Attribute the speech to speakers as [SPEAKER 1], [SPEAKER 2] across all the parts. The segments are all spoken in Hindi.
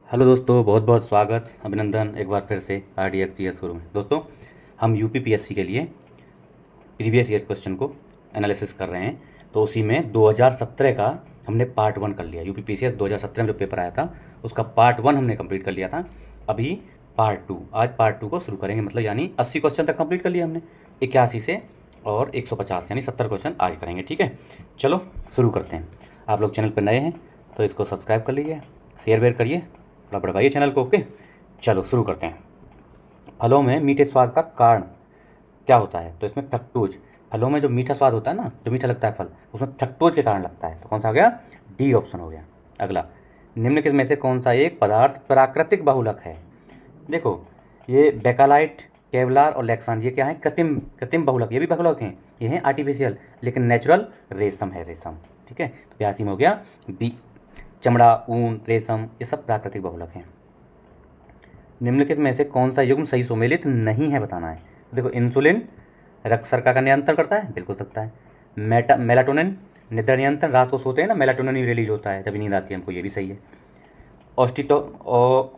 [SPEAKER 1] हेलो दोस्तों, बहुत बहुत स्वागत, अभिनंदन एक बार फिर से RDXGS शुरू में। दोस्तों, हम UPPSC के लिए प्रीवियस ईयर क्वेश्चन को एनालिसिस कर रहे हैं। तो उसी में 2017 का हमने पार्ट 1 कर लिया। UPPSC 2017 में जो पेपर आया था उसका पार्ट 1 हमने कंप्लीट कर लिया था। अभी पार्ट 2, आज पार्ट 2 को शुरू करेंगे। मतलब यानी 80 क्वेश्चन तक कंप्लीट कर लिया हमने 81 से, और 150 यानी 70 क्वेश्चन आज करेंगे। ठीक है, चलो शुरू करते हैं। आप लोग चैनल पर नए हैं तो इसको सब्सक्राइब कर लीजिए, शेयर वेयर करिए, थोड़ा बढ़वाइए चैनल को। ओके, चलो शुरू करते हैं। फलों में मीठे स्वाद का कारण क्या होता है? तो इसमें फ्रक्टोज। फलों में जो मीठा स्वाद होता है ना, जो मीठा लगता है फल, उसमें फ्रक्टोज के कारण लगता है। तो कौन सा हो गया? डी ऑप्शन हो गया। अगला, निम्नलिखित में से कौन सा एक पदार्थ प्राकृतिक बहुलक है? देखो, ये बेकालाइट, केवलार और लेक्सान, ये क्या है? कृत्रिम कृत्रिम बहुलक। ये भी बहुलक हैं, ये हैं आर्टिफिशियल, लेकिन नेचुरल रेशम है, रेशम। ठीक है, तो 82 में हो गया बी। चमड़ा, ऊन, रेशम, ये सब प्राकृतिक बहुलक हैं। निम्नलिखित में से कौन सा युग्म सही सुमेलित नहीं है, बताना है। देखो, इंसुलिन रक्त शर्करा का नियंत्रण करता है, बिल्कुल सकता है। मेलाटोनिन निद्रा नियंत्रण, रात को सोते हैं ना, मेलाटोनिन ही रिलीज होता है जब नींद आती है हमको, ये भी सही है।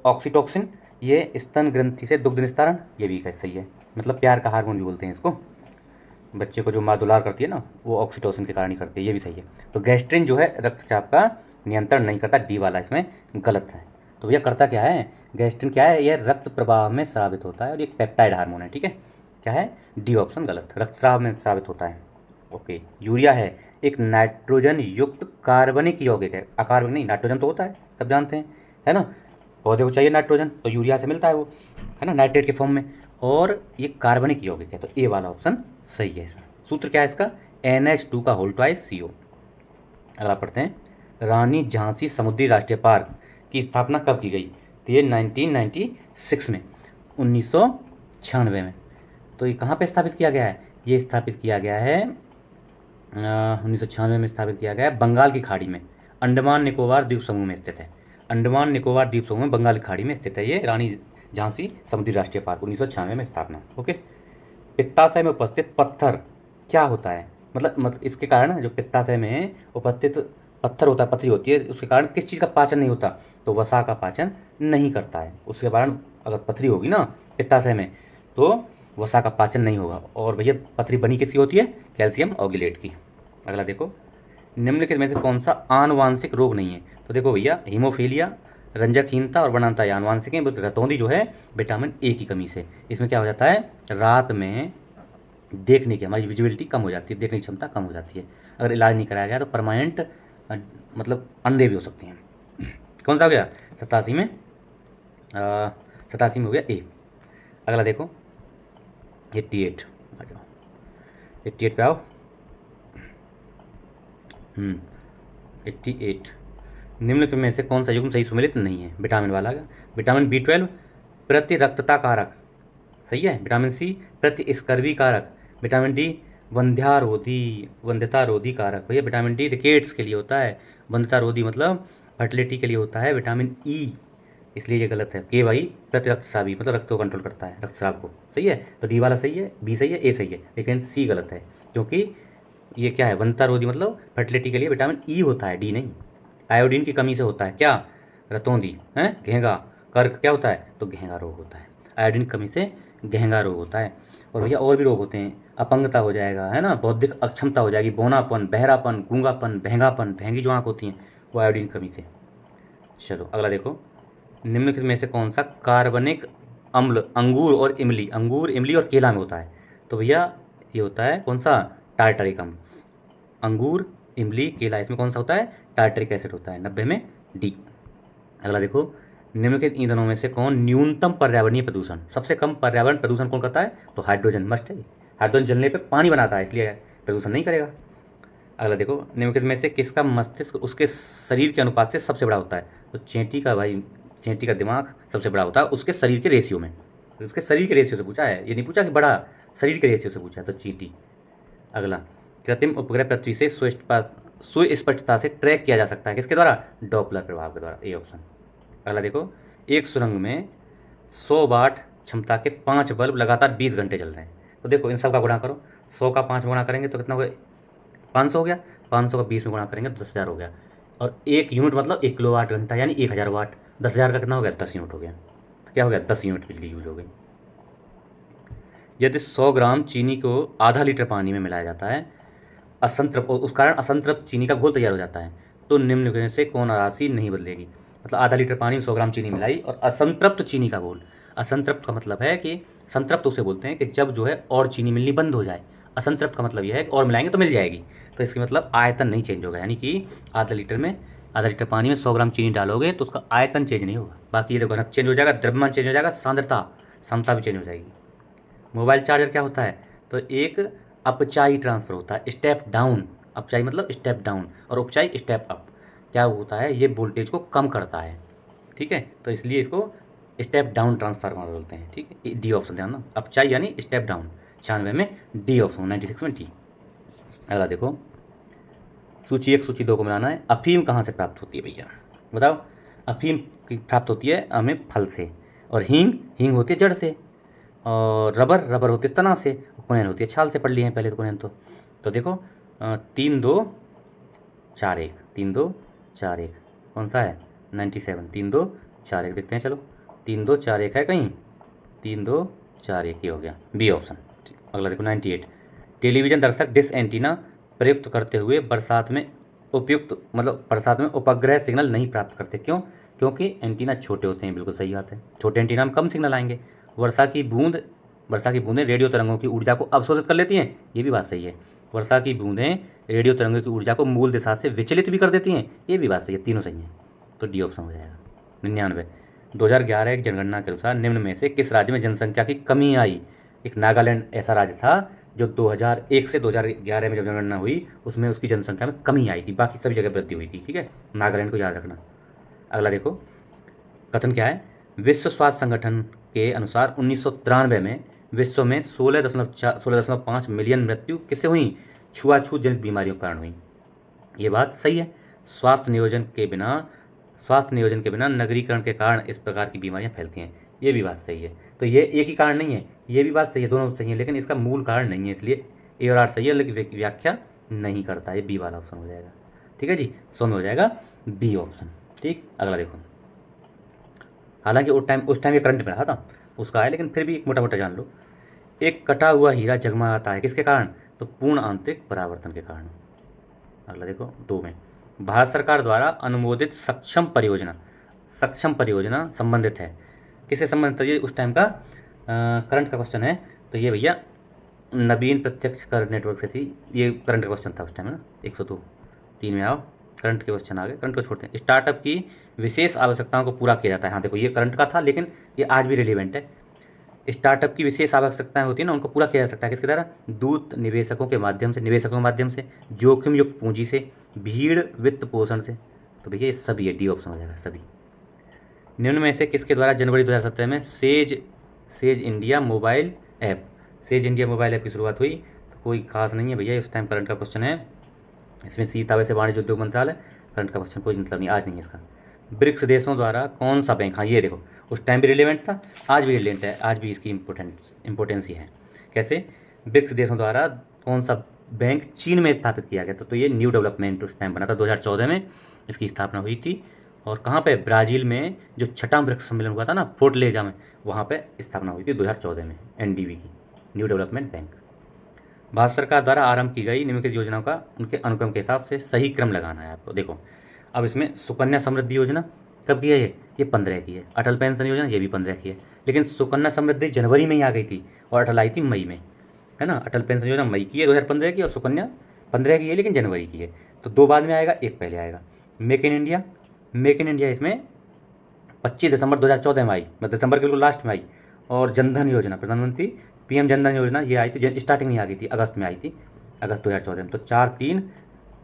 [SPEAKER 1] ऑक्सीटोक्सिन, ये स्तन ग्रंथि से दुग्ध निस्तारण, ये भी सही है। मतलब प्यार का हार्मोन भी बोलते हैं इसको। बच्चे को जो माँ दुलार करती है ना, वो ऑक्सीटोसिन के कारण ही करती है, ये भी सही है। तो गैस्ट्रिन जो है रक्तचाप का नियंत्रण नहीं करता, डी वाला इसमें गलत है। तो भैया करता क्या है? गैस्ट्रिन क्या है? यह रक्त प्रवाह में स्रावित होता है और ये पेप्टाइड हार्मोन है। ठीक है, क्या है? डी ऑप्शन गलत, रक्तस्राव में स्रावित होता है। ओके, यूरिया है एक नाइट्रोजन युक्त कार्बनिक यौगिक है। अकार्बनिक नहीं, नाइट्रोजन तो होता है, सब जानते हैं, है ना। पौधे को चाहिए नाइट्रोजन, तो यूरिया से मिलता है वो, है ना, नाइट्रेट के फॉर्म में। और ये कार्बनिक यौगिक है, तो ए वाला ऑप्शन सही है इसमें। सूत्र क्या है इसका? NH2 का होल ट्वाइस CO। अगला पढ़ते हैं, रानी झांसी समुद्री राष्ट्रीय पार्क की स्थापना कब की गई? तो ये 1996 में, 1996 में। तो ये कहाँ पे स्थापित किया गया है? ये स्थापित किया गया है 1996 में स्थापित किया गया है बंगाल की खाड़ी में, अंडमान निकोबार द्वीप समूह में स्थित है। अंडमान निकोबार द्वीप समूह में बंगाल की खाड़ी में स्थित है ये रानी झांसी समुद्री राष्ट्रीय पार्क, 1996 में स्थापना। ओके, पित्ताशय में उपस्थित पत्थर क्या होता है? मतलब इसके कारण जो पित्ताशय में उपस्थित पत्थर होता है, पथरी होती है, उसके कारण किस चीज़ का पाचन नहीं होता? तो वसा का पाचन नहीं करता है। उसके कारण अगर पथरी होगी ना पित्ताशय में, तो वसा का पाचन नहीं होगा। और भैया पथरी बनी किसकी होती है? कैल्शियम ऑक्सलेट की। अगला देखो, निम्नलिखित में से कौन सा आनुवांशिक रोग नहीं है? तो देखो भैया, हीमोफीलिया, रंजकहीनता और वनांता ये आनुवांशिक है। रतौंधी जो है विटामिन ए की कमी से। इसमें क्या हो जाता है? रात में देखने की हमारी विजिबिलिटी कम हो जाती है, देखने की क्षमता कम हो जाती है। अगर इलाज नहीं कराया गया तो परमानेंट मतलब अंधे भी हो सकते हैं। कौन सा हो गया? 87 में, 87 में हो गया ए। अगला देखो, 88, आ जाओ 88 पे आओ। 88, निम्नलिखित में से कौन सा युग्म सही सुमेलित नहीं है? विटामिन वाला का। विटामिन B12 प्रतिरक्तता कारक, सही है। विटामिन C प्रतिस्कर्वी कारक। विटामिन D वंध्यता रोधी कारक। भैया विटामिन D रिकेट्स के लिए होता है, वंध्यता रोधी मतलब फर्टिलिटी के लिए होता है। विटामिन E, इसलिए ये गलत है। के भाई प्रतिरक्तस्रावी मतलब रक्त को कंट्रोल करता है, रक्तस्राव को, सही है। तो डी वाला सही है, बी सही है, ए सही है, लेकिन सी गलत है। क्योंकि ये क्या है? वंध्यता रोधी मतलब फर्टिलिटी के लिए विटामिन ई होता है, डी नहीं। आयोडीन की कमी से होता है क्या? रतौंधी है, घेंगा। कर्क क्या होता है? तो घेंगा रोग होता है। आयोडीन की कमी से घेंगा रोग होता है। और भैया और भी रोग होते हैं, अपंगता हो जाएगा, है ना, बौद्धिक अक्षमता हो जाएगी, बौनापन, बहरापन, गूंगापन, भेंगापन, भेंगी जो आँख होती हैं, वो आयोडीन की कमी से। चलो अगला देखो, निम्नलिखित में से कौन सा कार्बनिक अम्ल अंगूर, इमली और केला में होता है? तो भैया ये होता है कौन सा? टार्टरिक अम्ल। अंगूर, इमली, केला, इसमें कौन सा होता है? टार्टरिक एसिड होता है, 90 में डी। अगला देखो, निम्नलिखित ईंधनों में से कौन न्यूनतम पर्यावरणीय प्रदूषण, सबसे कम पर्यावरण प्रदूषण कौन करता है? तो हाइड्रोजन मस्ट है। हाइड्रोजन जलने पे पानी बनाता है, इसलिए प्रदूषण नहीं करेगा। अगला देखो, निम्नलिखित में से किसका मस्तिष्क उसके शरीर के अनुपात से सबसे बड़ा होता है? तो चेंटी का भाई, चेंटी का दिमाग सबसे बड़ा होता है उसके शरीर के रेशियो में। तो उसके शरीर के रेशियो से पूछा है, ये नहीं पूछा कि बड़ा, शरीर के रेशियो से पूछा है, तो चींटी। अगला, कृत्रिम उपग्रह पृथ्वी से सुस्पष्टता से ट्रैक किया जा सकता है किसके द्वारा? डॉपलर प्रभाव के द्वारा, ए ऑप्शन। अगला देखो, एक सुरंग में 100 वाट क्षमता के 5 बल्ब लगातार 20 घंटे चल रहे हैं। तो देखो इन सब का गुणा करो, 100 का 5 में गुणा करेंगे तो कितना हो गया? 500 हो गया। 500 का 20 में गुणा करेंगे तो 10,000 हो गया। और 1 यूनिट मतलब 1 किलो वाट घंटा, यानी 1000 वाट। 10,000 का कितना हो गया? 10 यूनिट हो गया। तो क्या हो गया? 10 यूनिट बिजली यूज हो गई। यदि 100 ग्राम चीनी को आधा लीटर पानी में मिलाया जाता है, असंतृप्त, उस कारण असंतृप्त चीनी का घोल तैयार हो जाता है, तो निम्न में से कौन राशि नहीं बदलेगी? मतलब आधा लीटर पानी में 100 ग्राम चीनी मिलाई और असंतृप्त चीनी का घोल। असंतृप्त का मतलब है कि, संतृप्त उसे बोलते हैं कि जब जो है और चीनी मिलनी बंद हो जाए। असंतृप्त का मतलब यह है कि और मिलाएंगे तो मिल जाएगी। तो इसकी मतलब आयतन नहीं चेंज होगा, यानी कि आधा लीटर पानी में 100 ग्राम चीनी डालोगे तो उसका आयतन चेंज नहीं होगा। बाकी ये देखो घनत्व चेंज हो जाएगा, द्रव्यमान चेंज हो जाएगा, सांद्रता, क्षमता भी चेंज हो जाएगी। मोबाइल चार्जर क्या होता है? तो एक अपचाई ट्रांसफ़र होता है, स्टेप डाउन। अपचाई मतलब स्टेप डाउन और उपचाई स्टेप अप। क्या होता है? ये वोल्टेज को कम करता है, ठीक है, तो इसलिए इसको स्टेप डाउन ट्रांसफार्मर बोलते हैं, ठीक है। डी ऑप्शन ध्यान ना, अपचाई यानी स्टेप डाउन। 96 में डी ऑप्शन, 96 में डी। अगला देखो, सूची 1 सूची 2 को मिलाना है। अफीम कहाँ से प्राप्त होती है भैया? बताओ। अफीम की प्राप्त होती है हमें फल से, और हींग, हींग होती है जड़ से, और रबर, रबर होती है तना से, कुनैन होती है छाल से। पढ़ लिए हैं पहले तो कुनैन तो देखो 3 2 4 1, 3 2 4 1 कौन सा है? 97, 3 2 4 1 देखते हैं, चलो 3 2 4 1 है कहीं? 3 2 4 1 ये हो गया, बी ऑप्शन। अगला देखो 98, टेलीविज़न दर्शक डिश एंटीना प्रयुक्त करते हुए बरसात में उपयुक्त, मतलब बरसात में उपग्रह सिग्नल नहीं प्राप्त करते, क्यों? क्योंकि एंटीना छोटे होते हैं, बिल्कुल सही बात है, छोटे एंटीना में कम सिग्नल आएंगे। वर्षा की बूंदें रेडियो तरंगों की ऊर्जा को अवशोषित कर लेती हैं, ये भी बात सही है। वर्षा की बूंदें रेडियो तरंगों की ऊर्जा को मूल दिशा से विचलित भी कर देती हैं, ये भी बात सही है, तीनों सही हैं। तो डी ऑप्शन हो जाएगा। 99, 2011 की जनगणना के अनुसार निम्न में से किस राज्य में जनसंख्या की कमी आई? एक नागालैंड ऐसा राज्य था जो 2001 से 2011 में जब जनगणना हुई उसमें उसकी जनसंख्या में कमी आई थी, बाकी सभी जगह वृद्धि हुई थी, ठीक है। नागालैंड को याद रखना। अगला देखो, कथन क्या है? विश्व स्वास्थ्य संगठन के अनुसार 1993 में विश्व में 16.5 मिलियन मृत्यु किससे हुई? छुआछूत जनित बीमारियों के कारण हुई। ये बात सही है। स्वास्थ्य नियोजन के बिना नगरीकरण के कारण इस प्रकार की बीमारियां फैलती हैं, ये भी बात सही है। तो ये एक ही कारण नहीं है, ये भी बात सही है, दोनों सही है, लेकिन इसका मूल कारण नहीं है, इसलिए ए और आर सही है, लेकिन व्याख्या नहीं करता, ये बी वाला ऑप्शन हो जाएगा, ठीक है जी। सो में हो जाएगा बी ऑप्शन, ठीक। अगला देखो, हालांकि उस टाइम ये करंट में रहा था उसका है, लेकिन फिर भी मोटा मोटा जान लो। एक कटा हुआ हीरा जगमगाता है किसके कारण? तो पूर्ण आंतरिक परावर्तन के कारण। अगला देखो 2 में, भारत सरकार द्वारा अनुमोदित सक्षम परियोजना संबंधित है, किससे संबंधित है? ये उस टाइम का करंट का क्वेश्चन है। तो ये भैया नवीन प्रत्यक्ष कर नेटवर्क से थी, ये करंट का क्वेश्चन था उस टाइम है ना। 102 3 में आओ, करंट के क्वेश्चन आ गए, करंट को छोड़ते हैं। स्टार्टअप की विशेष आवश्यकताओं को पूरा किया जाता है। हाँ देखो, ये करंट का था लेकिन ये आज भी रिलेवेंट है। स्टार्टअप की विशेष आवश्यकताएं होती है ना, उनको पूरा किया जा सकता है किसके द्वारा? दूत निवेशकों के माध्यम से, जोखिम युक्त पूंजी से, भीड़ वित्त पोषण से। तो भैया ये सभी है, डी ऑप्शन हो जाएगा सभी। निम्न में से किसके द्वारा जनवरी 2017 में सेज इंडिया मोबाइल ऐप की शुरुआत हुई? तो कोई खास नहीं है भैया, इस टाइम करंट का क्वेश्चन है। इसमें सीता वैसे वाणिज्य उद्योग मंत्रालय, करंट का क्वेश्चन कोई मतलब नहीं, आज नहीं है इसका। ब्रिक्स देशों द्वारा कौन सा बैंक? हाँ ये देखो, उस टाइम भी रिलेवेंट था, आज भी रिलेवेंट है, आज भी इसकी इंपॉर्टेंस ही है। कैसे? ब्रिक्स देशों द्वारा कौन सा बैंक चीन में स्थापित किया गया था? तो ये न्यू डेवलपमेंट उस टाइम बना था, 2014 में इसकी स्थापना हुई थी। और कहाँ पे? ब्राज़ील में जो छठा ब्रिक्स सम्मेलन हुआ था ना, फोर्टलेजा में, वहाँ पे स्थापना हुई थी 2014 में, एनडीबी की, न्यू डेवलपमेंट बैंक। भारत सरकार द्वारा आरंभ की गई निम्नलिखित योजनाओं का उनके अनुक्रम के हिसाब से सही क्रम लगाना है आपको। देखो अब इसमें सुकन्या समृद्धि योजना कब की है? ये 15 की है। अटल पेंशन योजना ये भी 15 की है, लेकिन सुकन्या समृद्धि जनवरी में ही आ गई थी और अटल आई थी मई में, है ना। अटल पेंशन योजना मई की है 2015 की, और सुकन्या 15 की है लेकिन जनवरी की है। तो 2 बाद में आएगा, एक पहले आएगा। मेक इन इंडिया इसमें 25 दिसंबर 2014 में आई, मतलब दिसंबर के बिल्कुल लास्ट में आई। और जनधन योजना, प्रधानमंत्री पीएम जनधन योजना, ये आई थी स्टार्टिंग में आ गई थी, अगस्त में आई थी, अगस्त 2014 में। तो 4 3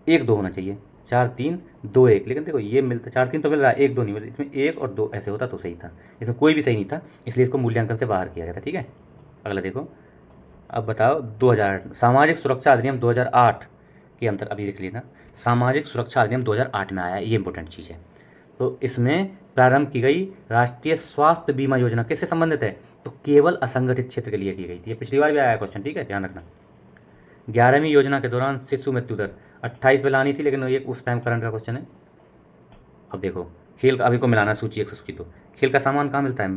[SPEAKER 1] 1 2 होना चाहिए, 4 3 2 1, लेकिन देखो ये मिलता 4 3 तो मिल रहा है, 1 2 नहीं मिल रहा, इसमें 1 और 2 ऐसे होता तो सही था, इसमें कोई भी सही नहीं था, इसलिए इसको मूल्यांकन से बाहर किया गया था, ठीक है। अगला देखो, अब बताओ 2008 सामाजिक सुरक्षा अधिनियम 2008 के अंतर, अभी देख लेना, सामाजिक सुरक्षा अधिनियम 2008 में आया है, ये इंपॉर्टेंट चीज़ है। तो इसमें प्रारंभ की गई राष्ट्रीय स्वास्थ्य बीमा योजना किससे संबंधित है? तो केवल असंगठित क्षेत्र के लिए की गई थी, ये पिछली बार भी आया क्वेश्चन, ठीक है, ध्यान रखना। 11वीं योजना के दौरान शिशु मृत्यु दर 28 पे लानी थी, लेकिन ये उस टाइम करंट का क्वेश्चन है। अब देखो खेल का अभी को मिलाना सूची 1 से सूची 2। खेल का सामान कहाँ मिलता है?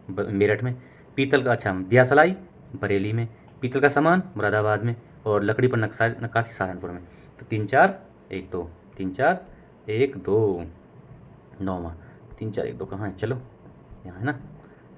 [SPEAKER 1] मेरठ में। पीतल का, अच्छा, दियासलाई बरेली में। पीतल का सामान मुरादाबाद में। और लकड़ी पर नक्काशी सहारनपुर में। तो 3 4 1 2, 3 4 1 2, 9वां। 3 4 1 2 कहाँ है? चलो यहाँ है ना,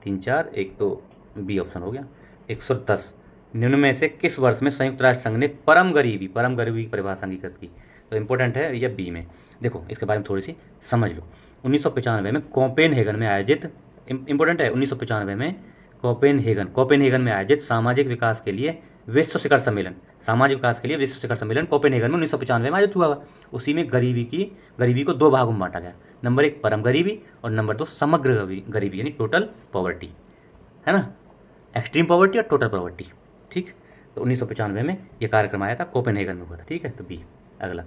[SPEAKER 1] 3 4 1 2, बी ऑप्शन हो गया। 110, निम्न में से किस वर्ष में संयुक्त राष्ट्र संघ ने परम गरीबी की परिभाषा अंगीकृत की? तो इंपॉर्टेंट है यह बी में। देखो इसके बारे में थोड़ी सी समझ लो। 1995 में कोपेनहेगन में आयोजित, इंपॉर्टेंट है, 1995 में कोपेनहेगन में आयोजित सामाजिक विकास के लिए विश्व शिखर सम्मेलन, सामाजिक विकास के लिए विश्व शिखर सम्मेलन कोपेनहेगन में 1995 में आयोजित हुआ। उसी में गरीबी को 2 भागों में बांटा गया। नंबर 1 परम गरीबी और नंबर 2 समग्र गरीबी यानी टोटल पॉवर्टी, है ना, एक्सट्रीम पॉवर्टी और टोटल पॉवर्टी। ठीक, तो 1995 में ये कार्यक्रम आया था, कोपेनहेगन में हुआ था। ठीक है, तो बी। अगला,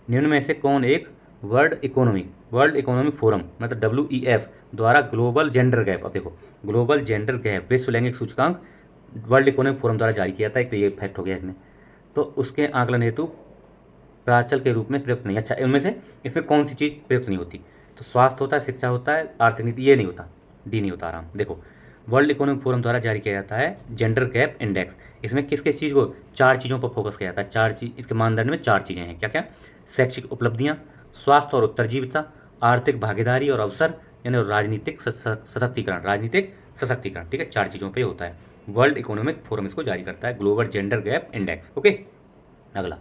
[SPEAKER 1] निम्न में से कौन एक वर्ल्ड इकोनॉमिक फोरम मतलब WEF द्वारा ग्लोबल जेंडर गैप, अब देखो ग्लोबल जेंडर गैप विश्व लैंगिक सूचकांक वर्ल्ड इकोनॉमिक फोरम द्वारा जारी किया था, एक तो ये फैक्ट हो गया इसमें। तो उसके आकलन हेतु प्राचल के रूप में प्रयुक्त नहीं। अच्छा, इनमें से इसमें कौन सी चीज़ प्रयुक्त नहीं होती? तो स्वास्थ्य होता है, शिक्षा होता है, आर्थिक नीति, ये नहीं होता, डी नहीं होता। आराम देखो, वर्ल्ड इकोनॉमिक फोरम द्वारा जारी किया जाता है जेंडर गैप इंडेक्स। इसमें किस किस चीज़ को, 4 चीज़ों पर फोकस किया जाता है। 4 चीज़ इसके मानदंड में 4 चीज़ें हैं, क्या क्या? शैक्षिक उपलब्धियाँ, स्वास्थ्य और उत्तरजीविता, आर्थिक भागीदारी और अवसर, यानी राजनीतिक सशक्तिकरण। ठीक है, 4 चीज़ों पे होता है। वर्ल्ड इकोनॉमिक फोरम इसको जारी करता है, global gender gap index. Okay, अगला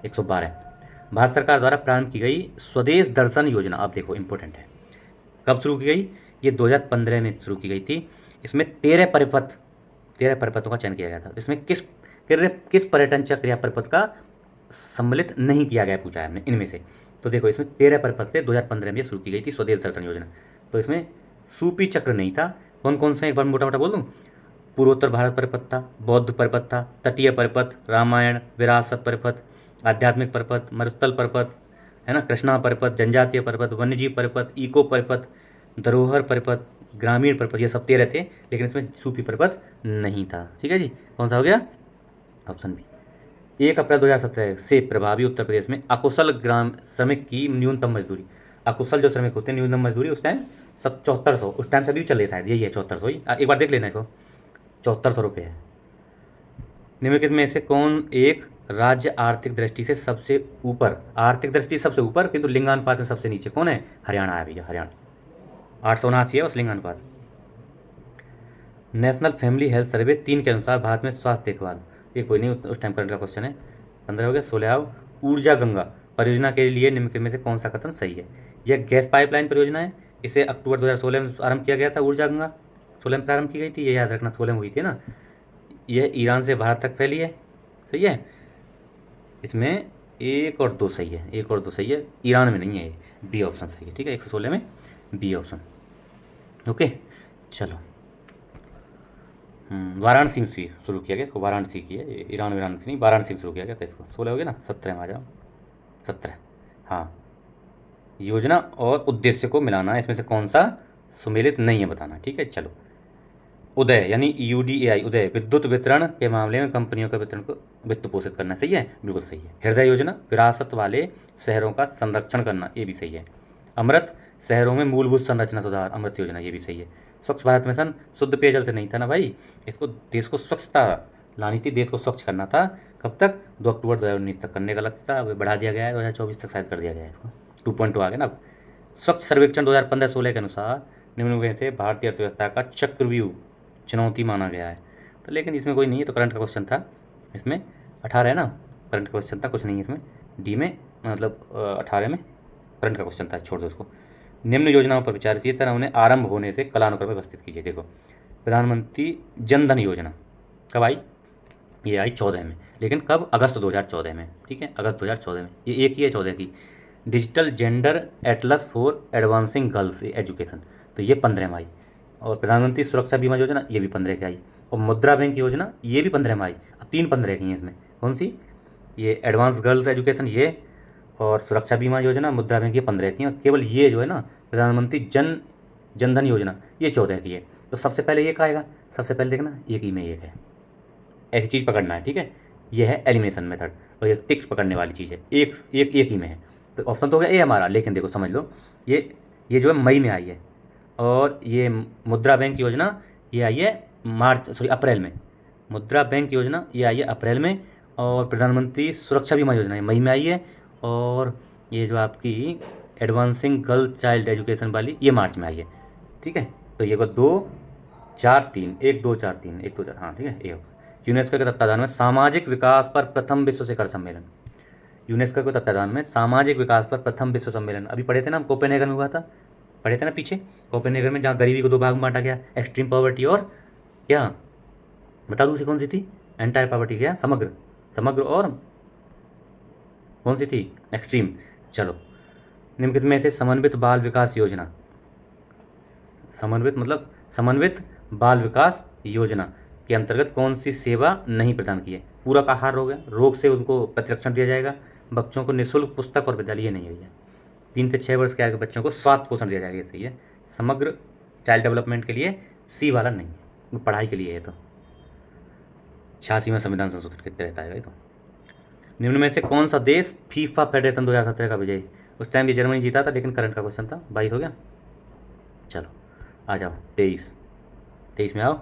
[SPEAKER 1] 112, भारत सरकार द्वारा प्रारंभ की गई स्वदेश दर्शन योजना। अब देखो इंपॉर्टेंट है, कब शुरू की गई? ये 2015 में शुरू की गई थी। इसमें 13 परिपथों का चयन किया गया था। इसमें किस पर्यटन चक्र या परिपथ का सम्मिलित नहीं किया गया, पूछा है हमने इनमें से। तो देखो इसमें 13 परिपथ से 2015 में शुरू की गई थी स्वदेश दर्शन योजना। तो इसमें सूपी चक्र नहीं था। कौन कौन से, एक बार मोटा मोटा बोल दूँ? पूर्वोत्तर भारत परिपथ था, बौद्ध परिपथ था, तटीय परिपथ, रामायण, विरासत परिपथ, आध्यात्मिक परिपथ, मरुस्थल परिपथ, है ना, कृष्णा परिपथ, जनजातीय परिपथ, वन्यजीव परिपथ, इको परिपथ, धरोहर परिपथ, ग्रामीण परिपथ, ये सब 13 थे, लेकिन इसमें सूफी परिपथ नहीं था। ठीक है जी, कौन सा हो गया? Option B. 1 अप्रैल 2017 से प्रभावी उत्तर प्रदेश में अकुशल ग्राम श्रमिक की न्यूनतम मजदूरी, अकुशल जो श्रमिक होते हैं न्यूनतम मजदूरी उस टाइम 7400, उस टाइम से अभी चल रही है शायद, यही है 7400 ही, एक बार देख लेना इसको, 7400 रुपये है। निम्नलिखित में से कौन एक राज्य आर्थिक दृष्टि से सबसे ऊपर, आर्थिक दृष्टि सबसे ऊपर किंतु लिंगानुपात में सबसे नीचे, कौन है? हरियाणा है भैया, हरियाणा 879 है उस लिंगानुपात। नेशनल फैमिली हेल्थ सर्वे 3 के अनुसार भारत में स्वास्थ्य देखभाल, ये कोई नहीं, उस टाइम करंट का क्वेश्चन है। 15 हो गया। 16 ऊर्जा गंगा परियोजना के लिए निम्नलिखित में से कौन सा कथन सही है? यह गैस पाइपलाइन परियोजना है, इसे अक्टूबर 2016 में आरंभ किया गया था। ऊर्जा गंगा 16 में प्रारंभ की गई थी, ये याद रखना, 16 में हुई थी ना। यह ईरान से भारत तक फैली है, सही है। इसमें 1 और 2 सही है, 1 और 2 सही है, ईरान में नहीं है, बी ऑप्शन सही है। ठीक है, 116 में बी ऑप्शन। ओके, चलो, वाराणसी में शुरू किया गया इसको, वाराणसी की है, ईरान वाराणसी नहीं, वाराणसी में शुरू किया गया था इसको। 16 हो गया ना, 17 में आ जाओ, 17। हाँ, योजना और उद्देश्य को मिलाना, इसमें से कौन सा सुमेलित नहीं है बताना। ठीक है, चलो, उदय यानी UDAI, उदय विद्युत वितरण के मामले में कंपनियों का वितरण को वित्त पोषित करना, सही है, बिल्कुल सही है। हृदय योजना विरासत वाले शहरों का संरक्षण करना, ये भी सही है। अमृत शहरों में मूलभूत संरचना सुधार, अमृत योजना, ये भी सही है। स्वच्छ भारत मिशन शुद्ध पेयजल से नहीं था ना भाई, इसको देश को स्वच्छता लानी थी, देश को स्वच्छ करना था। कब तक? 2 अक्टूबर 2019 तक करने का लक्ष्य था, अब बढ़ा दिया गया है, 2024 तक शायद कर दिया गया है इसको, 2.2 आ गया ना अब। स्वच्छ सर्वेक्षण 2015-16 के अनुसार निम्न में से भारतीय अर्थव्यवस्था का चक्रव्यूह चुनौती माना गया है। तो लेकिन इसमें कोई नहीं है, तो करंट का क्वेश्चन था, इसमें 18 है ना, करंट का क्वेश्चन था, कुछ नहीं है इसमें, डी में मतलब 18 में करंट का क्वेश्चन था, छोड़ दो उसको। निम्न योजनाओं पर विचार किए तरह उन्हें आरंभ होने से कालानुक्रम में व्यवस्थित कीजिए। देखो, प्रधानमंत्री जन धन योजना कब आई? ये आई 14 में, लेकिन कब? अगस्त 2014 में। ठीक है, अगस्त 2014 में, ये एक ही है 14 की। Digital gender Atlas for advancing girls education, तो ये 15 में आई। और प्रधानमंत्री सुरक्षा बीमा योजना, ये भी 15 की आई। और मुद्रा बैंक योजना, ये भी 15 में आई। अब 3 15 की हैं इसमें, कौन सी? ये एडवांस गर्ल्स एजुकेशन ये, और सुरक्षा बीमा योजना, मुद्रा बैंक, ये 15 की हैं। और केवल ये जो है ना प्रधानमंत्री जनधन योजना, ये 14 की है। तो सबसे पहले ये आएगा, सबसे पहले देखना, एक ही में एक है, ऐसी चीज़ पकड़ना है। ठीक है, ये है एलिमिनेशन मेथड, और ये टिक्स पकड़ने वाली चीज़ है, एक ही में है। तो ऑप्शन तो हो गया ए हमारा, लेकिन देखो समझ लो, ये जो है मई में आई है, और ये मुद्रा बैंक योजना ये आई है अप्रैल में। मुद्रा बैंक योजना ये आई है अप्रैल में, और प्रधानमंत्री सुरक्षा बीमा योजना ये मई में आई है, और ये जो आपकी एडवांसिंग गर्ल चाइल्ड एजुकेशन वाली ये मार्च में आई है। ठीक है, तो ये 2 4 3 1 2 4 3 1 2 4, हाँ ठीक है ये। यूनेस्को के तत्वाधान में सामाजिक विकास पर प्रथम विश्व शिखर सम्मेलन, यूनेस्को के तत्वाधान में सामाजिक विकास पर प्रथम विश्व सम्मेलन अभी पढ़े थे ना, कोपेनहेगन में हुआ था, पढ़े थे ना पीछे, कोपेनहेगन में, जहाँ गरीबी को 2 भाग में बांटा गया, एक्सट्रीम पॉवर्टी और क्या बता दूँ, कौन सी थी, एंटायर पॉवर्टी, क्या समग्र, समग्र और कौन सी थी, एक्सट्रीम। चलो, निम्नलिखित में से समन्वित बाल विकास योजना, समन्वित मतलब समन्वित बाल विकास योजना के अंतर्गत कौन सी सेवा नहीं प्रदान की है। पूरक आहार रोग है, रोग से उनको प्रतिरक्षण दिया जाएगा, बच्चों को निःशुल्क पुस्तक और विद्यालय, ये नहीं है। 3 से 6 वर्ष के आगे बच्चों को स्वास्थ्य पोषण दिया जाएगा, ये सही है। समग्र चाइल्ड डेवलपमेंट के लिए सी वाला नहीं है, वो पढ़ाई के लिए है। तो 86वां संविधान संशोधन कितने रहता है। तो निम्न में से कौन सा देश फीफा फेडरेशन 2017 का विजयी, उस टाइम ये जर्मनी जीता था, लेकिन करंट का क्वेश्चन था। 22 हो गया, चलो आ जाओ 23 में आओ।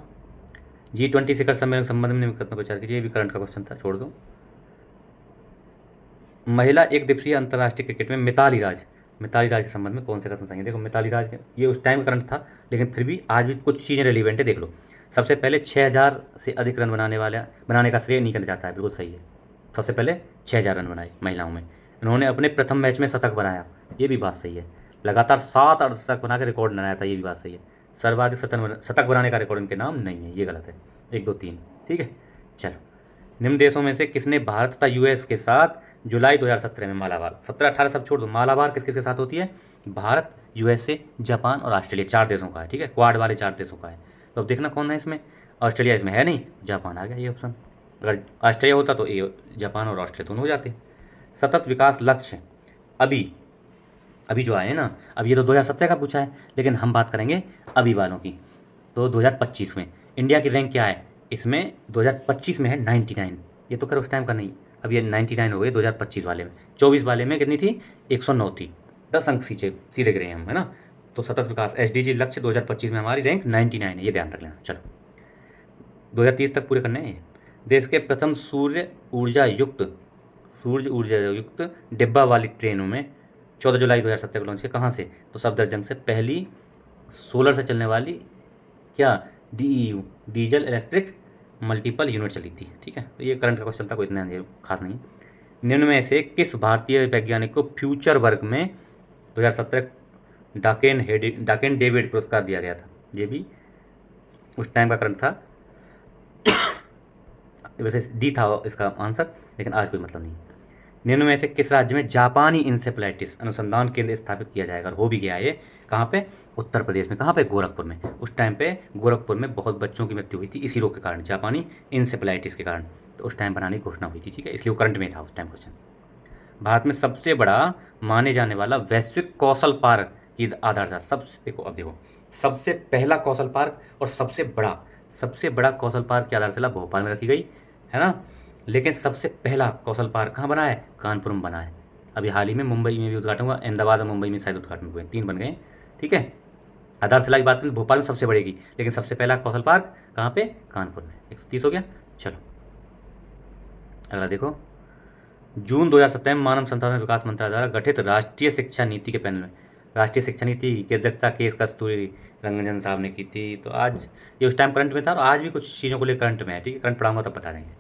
[SPEAKER 1] G20 शिखर सम्मेलन के संबंध में निम्नलिखित विचार कीजिए, ये भी करंट का क्वेश्चन था, छोड़ दो। महिला एक दिवसीय अंतर्राष्ट्रीय क्रिकेट में मिताली राज के संबंध में कौन से कथन सही है। देखो मिताली राज के, ये उस टाइम करंट था, लेकिन फिर भी आज भी कुछ चीज़ें रिलीवेंट है, देख लो। सबसे पहले 6000 से अधिक रन बनाने का श्रेय नहीं करना चाहता है, बिल्कुल सही है। सबसे पहले 6000 रन बनाए महिलाओं में, इन्होंने अपने प्रथम मैच में शतक बनाया, ये भी बात सही है। लगातार 7 अर्धशतक बना के रिकॉर्ड बनाया था, ये भी बात सही है। सर्वाधिक शतक बनाने का रिकॉर्ड इनके नाम नहीं है, ये गलत है। 1 2 3, ठीक है। चलो, निम्न देशों में से किसने भारत तथा यूएस के साथ जुलाई 2017 में मालाबार, 17-18 सब छोड़ दो, मालाबार किस किसके साथ होती है, भारत, यूएसए, जापान और ऑस्ट्रेलिया, 4 देशों का है। ठीक है, क्वाड वाले 4 देशों का है। तो अब देखना कौन है इसमें, ऑस्ट्रेलिया इसमें है नहीं, जापान आ गया ये ऑप्शन। अगर ऑस्ट्रेलिया होता तो ये जापान और ऑस्ट्रेलिया दोनों हो जाते। सतत विकास लक्ष्य अभी जो आए हैं ना, अब ये तो 2017 का पूछा है, लेकिन हम बात करेंगे अभी वालों की। तो 2025 में इंडिया की रैंक क्या है, इसमें 2025 में है 99। ये तो खैर उस टाइम का नहीं, अब ये 99 हो गए 2025 वाले में। 24 वाले में कितनी थी, 109 थी, 10 अंक सीधे गिरे हम, है ना। तो सतत विकास SDG लक्ष्य 2025 में हमारी रैंक 99 है, ये ध्यान रख लेना। चलो 2030 तक पूरे करने हैं। देश के प्रथम सूर्य ऊर्जा युक्त डिब्बा वाली ट्रेनों में 14 जुलाई 2017 को लॉन्च किया, कहाँ से, तो सफदरजंग से। पहली सोलर से चलने वाली क्या, DEU diesel electric multiple unit चली थी। ठीक है, तो ये करंट का क्वेश्चन था, कोई इतना खास नहीं। निम्न में से किस भारतीय वैज्ञानिक को फ्यूचर वर्क में 2017 डाकेन डेविड पुरस्कार दिया गया था, ये भी उस टाइम का करंट था। वैसे डी था इसका आंसर, लेकिन आज कोई मतलब नहीं। निम्न में से किस राज्य में जापानी इंसेफ्लाइटिस अनुसंधान केंद्र स्थापित किया जाएगा, और हो भी गया है, कहाँ पे, उत्तर प्रदेश में। कहाँ पे, गोरखपुर में। उस टाइम पे गोरखपुर में बहुत बच्चों की मृत्यु हुई थी इसी रोग के कारण, जापानी इंसेफ्लाइटिस के कारण। तो उस टाइम बनाने की घोषणा हुई थी, ठीक है, इसलिए वो करंट में था उस टाइम क्वेश्चन। भारत में सबसे बड़ा माने जाने वाला वैश्विक कौशल पार्क की आधारशिला, देखो सबसे पहला कौशल पार्क और सबसे बड़ा कौशल पार्क की आधारशिला भोपाल में रखी गई है ना। लेकिन सबसे पहला कौशल पार्क कहाँ बना है, कानपुर में बना है। अभी हाल ही में मुंबई में भी उद्घाटन हुआ, अहमदाबाद और मुंबई में शायद उद्घाटन हुए, 3 बन गए। ठीक है, आधारशिला की बात करें भोपाल में सबसे बड़ेगी, लेकिन सबसे पहला कौशल पार्क कहाँ पे, कानपुर में। 130 हो गया। चलो अगला देखो, जून 2017 में मानव संसाधन विकास मंत्रालय द्वारा गठित राष्ट्रीय शिक्षा नीति के पैनल में, राष्ट्रीय शिक्षा नीति की अध्यक्षता के कस्तूरी रंगन साहब ने की थी। तो आज ये उस टाइम करंट में था, और आज भी कुछ चीज़ों को लेकर करंट में है। ठीक है, करंट पढ़ाऊंगा तब बता देंगे।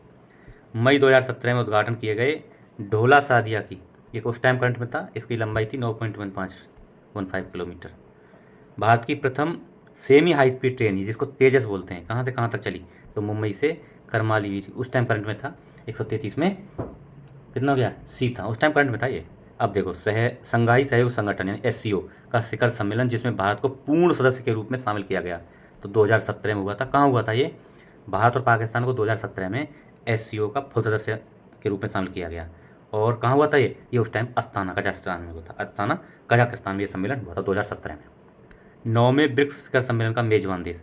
[SPEAKER 1] मई 2017 में उद्घाटन किए गए ढोला सादिया की, ये उस टाइम करंट में था, इसकी लंबाई थी 9.15 किलोमीटर। भारत की प्रथम सेमी हाई स्पीड ट्रेन, जिसको तेजस बोलते हैं, कहाँ से कहाँ तक चली, तो मुंबई से करमाली, उस टाइम करंट में था। 133 में कितना हो गया, सी था, उस टाइम करंट में था ये। अब देखो, संघाई सहयोग संगठन यानी SCO का शिखर सम्मेलन, जिसमें भारत को पूर्ण सदस्य के रूप में शामिल किया गया, तो 2017 में हुआ था। कहाँ हुआ था ये, भारत और पाकिस्तान को 2017 में SCO का फुल सदस्य के रूप में शामिल किया गया। और कहाँ हुआ था ये उस टाइम अस्ताना कजाकिस्तान में हुआ था, अस्ताना कजाकिस्तान में ये सम्मेलन हुआ था 2017 में। 9वें ब्रिक्स शिखर सम्मेलन का मेजबान देश,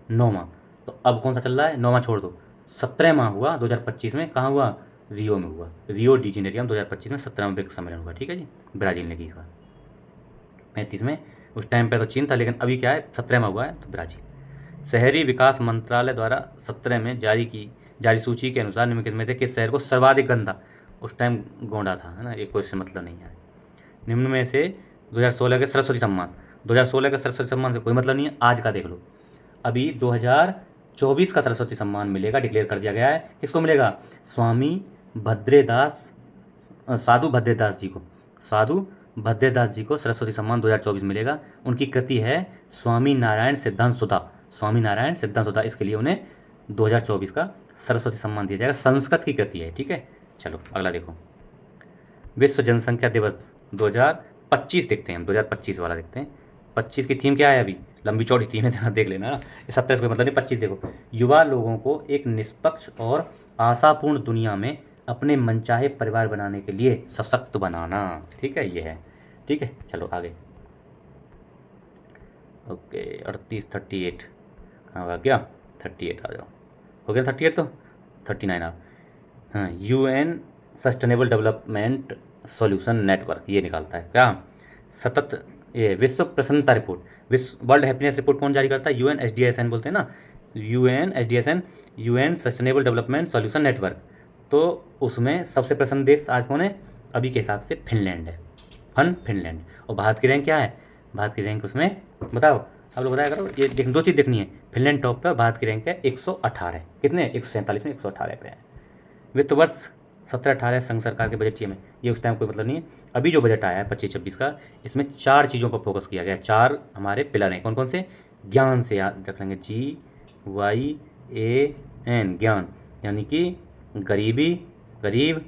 [SPEAKER 1] 9वां, तो अब कौन सा चल रहा है, 9वां छोड़ दो, 17वां हुआ 2025 में, कहाँ हुआ, रियो में हुआ, रियो डी जेनेरियो 2025 में 17वां ब्रिक्स सम्मेलन हुआ। ठीक है जी, ब्राज़ील ने की इस बार। 35 में उस टाइम पे तो चीन था, लेकिन अभी क्या है 17 में हुआ है तो ब्राज़ील। शहरी विकास मंत्रालय द्वारा 17 में जारी सूची के अनुसार निम्नलिखित में से किस शहर को सर्वाधिक गंदा, उस टाइम गोंडा था, है ना, ये क्वेश्चन मतलब नहीं है। निम्न में से 2016 के सरस्वती सम्मान, 2016 के सरस्वती सम्मान से कोई मतलब नहीं है, आज का देख लो। अभी 2024 का सरस्वती सम्मान मिलेगा, डिक्लेयर कर दिया गया है। किसको मिलेगा? स्वामी भद्रेदास, साधु भद्रेदास जी को, साधु भद्रेदास जी को सरस्वती सम्मान 2024 मिलेगा। उनकी कृति है स्वामी नारायण सिद्धांत सुधा, स्वामी नारायण सिद्धांत सुधा, इसके लिए उन्हें 2024 का सरस्वती सम्मान दिया जाएगा। संस्कृत की कृति है, ठीक है। चलो अगला देखो, विश्व जनसंख्या दिवस 2025 देखते हैं हम, 2025 वाला देखते हैं। 25 की थीम क्या है? अभी लंबी चौड़ी थीम है, देख लेना ना, ये 27 कोई मतलब नहीं, 25 देखो, युवा लोगों को एक निष्पक्ष और आशापूर्ण दुनिया में अपने मनचाहे परिवार बनाने के लिए सशक्त बनाना, ठीक है, ये है, ठीक है। चलो आगे, ओके 38 38 कहाँ आ गया? 38 आ जाओ, हो गया 38 तो 39 आप, हाँ, UN sustainable development solution network ये निकालता है क्या? सतत ये विश्व प्रसन्नता रिपोर्ट, विश्व वर्ल्ड हैप्पीनेस रिपोर्ट कौन जारी करता है? UNSDSN बोलते हैं ना, UNSDSN, UN sustainable development solution network. तो उसमें सबसे प्रसन्न देश आज कौन है? अभी के हिसाब से फिनलैंड है, फिनलैंड। और भारत की रैंक क्या है? भारत की रैंक उसमें बताओ, आप लोग बताया करो, ये दो चीज़ देखनी है, फिनलैंड टॉप पे और भारत की रैंक है 118, कितने? 147 में 118 पे है। वित्त वर्ष 17-18 संघ सरकार के बजट में, ये उस टाइम कोई मतलब नहीं है। अभी जो बजट आया है 25-26 का, इसमें 4 चीज़ों पर फोकस किया गया है, 4 हमारे पिलर हैं, कौन कौन से? ज्ञान से याद रख लेंगे, GYAN, ज्ञान, यानी कि गरीब,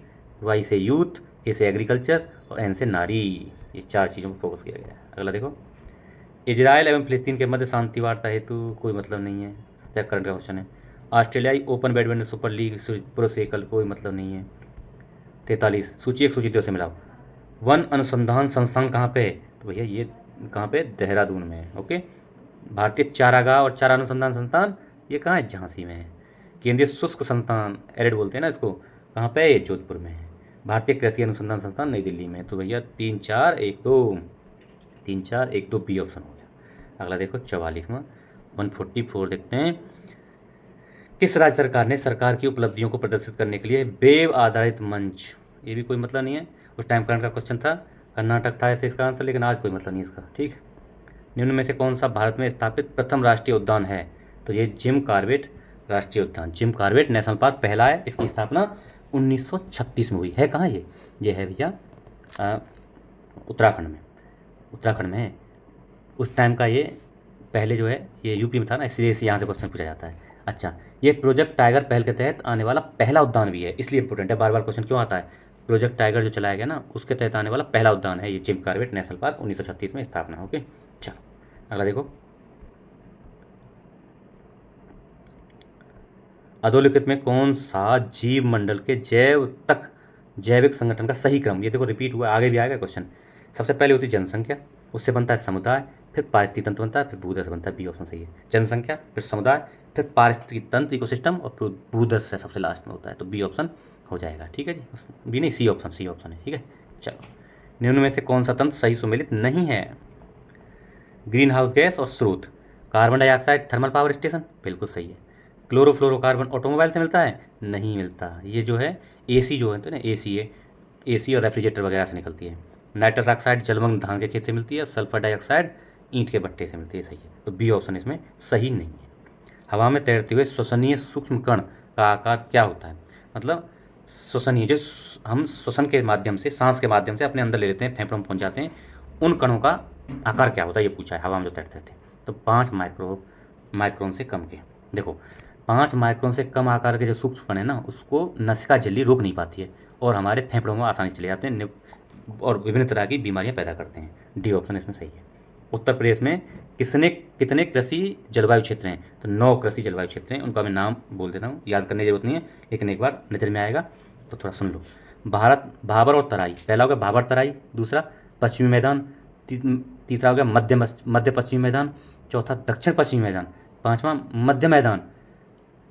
[SPEAKER 1] Y से यूथ, A से एग्रीकल्चर और N से नारी, ये 4 चीज़ों पर फोकस किया गया है। अगला देखो, इजराइल एवं फिलिस्तीन के मध्य शांति वार्ता हेतु कोई मतलब नहीं है, क्या करंट का क्वेश्चन है। ऑस्ट्रेलियाई ओपन बैडमिंटन सुपर लीग पुरुष एकल, कोई मतलब नहीं है। 43 सूची 1 सूची 2 से मिलाओ। वन अनुसंधान संस्थान कहाँ पे है? तो भैया ये कहाँ पे? देहरादून में है, ओके। भारतीय चारागाह और चारा अनुसंधान संस्थान ये कहाँ है? झांसी में है। केंद्रीय शुष्क संस्थान, एरेड बोलते हैं ना इसको, कहाँ पे है? ये जोधपुर में है। भारतीय कृषि अनुसंधान संस्थान नई दिल्ली में। तो भैया 3 4 1 2, 3 4 1 2 बी ऑप्शन हो गया। अगला देखो 44वां, 144 देखते हैं। किस राज्य सरकार ने सरकार की उपलब्धियों को प्रदर्शित करने के लिए वेब आधारित मंच, ये भी कोई मतलब नहीं है, उस टाइम करंट का क्वेश्चन था, कर्नाटक था ऐसे इसका आंसर, लेकिन आज कोई मतलब नहीं इसका, ठीक। निम्न में से कौन सा भारत में स्थापित प्रथम राष्ट्रीय उद्यान है? तो ये जिम कॉर्बेट राष्ट्रीय उद्यान, जिम कॉर्बेट नेशनल पार्क पहला है, इसकी स्थापना 1936 में हुई है। कहाँ ये है भैया? उत्तराखंड में है। उस टाइम का ये पहले जो है ये यूपी में था ना, इसलिए यहाँ से क्वेश्चन पूछा जाता है। अच्छा, ये प्रोजेक्ट टाइगर पहल के तहत आने वाला पहला उद्यान भी है, इसलिए इंपॉर्टेंट है, बार बार क्वेश्चन क्यों आता है? प्रोजेक्ट टाइगर जो चलाया गया ना, उसके तहत आने वाला पहला उद्यान है ये जिम कॉर्बेट नेशनल पार्क, 1936 में स्थापना। ओके, चलो अगला देखो, अधोलिखित में कौन सा जीव मंडल के जैविक संगठन का सही क्रम, ये देखो रिपीट हुआ, आगे भी आएगा क्वेश्चन। सबसे पहले होती है जनसंख्या, उससे बनता है समुदाय, फिर पारिस्थितिक तंत्र बनता है, फिर भूदस बनता है। बी ऑप्शन सही है, जनसंख्या फिर समुदाय फिर पारिस्थितिक तंत्र इकोसिस्टम और फिर भूदस है सबसे लास्ट में होता है, तो बी ऑप्शन हो जाएगा। ठीक है जी, बी नहीं सी ऑप्शन है। ठीक है, चलो निम्न में से कौन सा तंत्र सही सुमेलित नहीं है? ग्रीन हाउस गैस और स्रोत, carbon dioxide thermal power station, बिल्कुल सही है। क्लोरोफ्लोरोकार्बन ऑटोमोबाइल से मिलता है? नहीं मिलता, ये जो है एसी जो है तो ना एसी और रेफ्रिजरेटर वगैरह से निकलती है। नाइट्रस ऑक्साइड जलमग्न धान के खेत से मिलती है, सल्फर डाइऑक्साइड ईंट के भट्टे से मिलती है, सही है, तो बी ऑप्शन इसमें सही नहीं है। हवा में तैरते हुए श्वसनीय सूक्ष्म कण का आकार क्या होता है? मतलब श्वसनीय जो हम श्वसन के माध्यम से, सांस के माध्यम से अपने अंदर ले लेते हैं, फेफड़ों में पहुंच जाते हैं, उन कणों का आकार क्या होता है, ये पूछा है, हवा में जो तैरते थे। तो 5 माइक्रोन से कम के, देखो 5 माइक्रोन से कम आकार के जो सूक्ष्म कण है ना, उसको नसिका झिल्ली रोक नहीं पाती है और हमारे फेफड़ों में आसानी से चले जाते हैं और विभिन्न तरह की बीमारियां पैदा करते हैं। डी ऑप्शन इसमें सही है। उत्तर प्रदेश में कितने कृषि जलवायु क्षेत्र हैं? तो 9 कृषि जलवायु क्षेत्र हैं, उनका मैं नाम बोल देता हूँ, याद करने की जरूरत नहीं है, लेकिन एक बार नज़र में आएगा तो थोड़ा सुन लो। भाबर और तराई, पहला हो गया भाबर तराई, दूसरा पश्चिमी मैदान, तीसरा हो गया मध्य पश्चिमी मैदान, चौथा दक्षिण पश्चिमी मैदान, 5वां मध्य मैदान,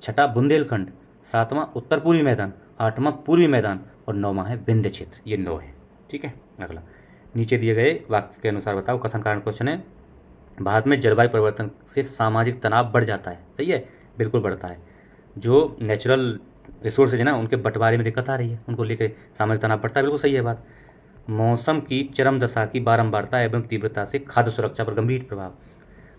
[SPEAKER 1] छठा बुंदेलखंड, 7वां उत्तर पूर्वी मैदान, 8वां पूर्वी मैदान और 9वां है विंध्य क्षेत्र। ये 9 है। ठीक है, अगला नीचे दिए गए वाक्य के अनुसार बताओ, कथन कारण क्वेश्चन है। भारत में जलवायु परिवर्तन से सामाजिक तनाव बढ़ जाता है। सही है, बिल्कुल बढ़ता है। जो नेचुरल रिसोर्सेज है ना, उनके बंटवारे में दिक्कत आ रही है, उनको लेकर सामाजिक तनाव बढ़ता है। बिल्कुल सही है बात। मौसम की चरम दशा की बारंबारता एवं तीव्रता से खाद्य सुरक्षा पर गंभीर प्रभाव,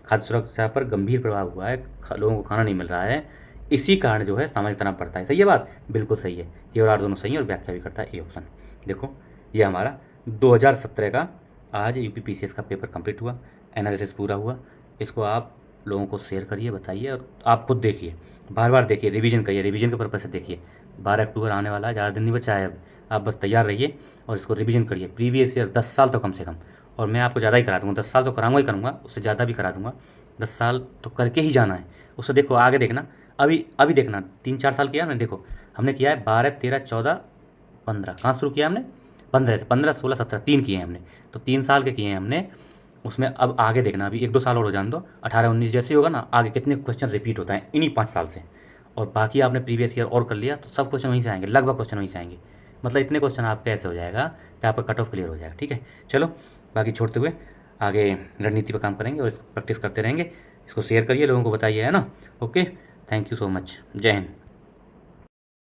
[SPEAKER 1] खाद्य सुरक्षा पर गंभीर प्रभाव हुआ है, लोगों को खाना नहीं मिल रहा है, इसी कारण जो है सामाजिक तनाव बढ़ता है। सही है बात, बिल्कुल सही है। ए और आर दोनों सही है और व्याख्या भी करता है ए ऑप्शन। देखो ये हमारा 2017 का आज यूपीपीसीएस का पेपर कंप्लीट हुआ, एनालिसिस पूरा हुआ। इसको आप लोगों को शेयर करिए, बताइए, और आप खुद देखिए, बार बार देखिए, रिवीजन करिए, रिवीजन के पर्पज़ से देखिए। 12 अक्टूबर आने वाला है, ज़्यादा दिन नहीं बचा है अब। आप बस तैयार रहिए और इसको रिवीजन करिए, प्रीवियस ईयर 10 साल तो कम से कम। और मैं आपको ज़्यादा ही करा दूँगा, 10 साल तो कराऊंगा ही करूँगा, उससे ज़्यादा भी करा दूँगा। 10 साल तो करके ही जाना है। उससे देखो आगे देखना, अभी अभी देखना 3-4 साल किया ना, देखो हमने किया है 12, 13, 14, 15, कहाँ शुरू किया हमने? 15 से, 15, 16, 17, 3 किए हैं हमने, तो 3 साल के किए हैं हमने। उसमें अब आगे देखना, अभी 1-2 साल और हो जाने दो, 18, 19 जैसे ही होगा ना, आगे कितने क्वेश्चन रिपीट होता है इन्हीं 5 साल से। और बाकी आपने प्रीवियस ईयर और कर लिया तो सब क्वेश्चन वहीं से आएंगे, लगभग क्वेश्चन वहीं से आएंगे। मतलब इतने क्वेश्चन आपके ऐसे हो जाएगा कि आपका कट ऑफ क्लियर हो जाएगा। ठीक है, चलो बाकी छोड़ते हुए आगे रणनीति पर काम करेंगे और इसको प्रैक्टिस करते रहेंगे। इसको शेयर करिए, लोगों को बताइए, है ना। Okay, thank you so much, जय हिंद।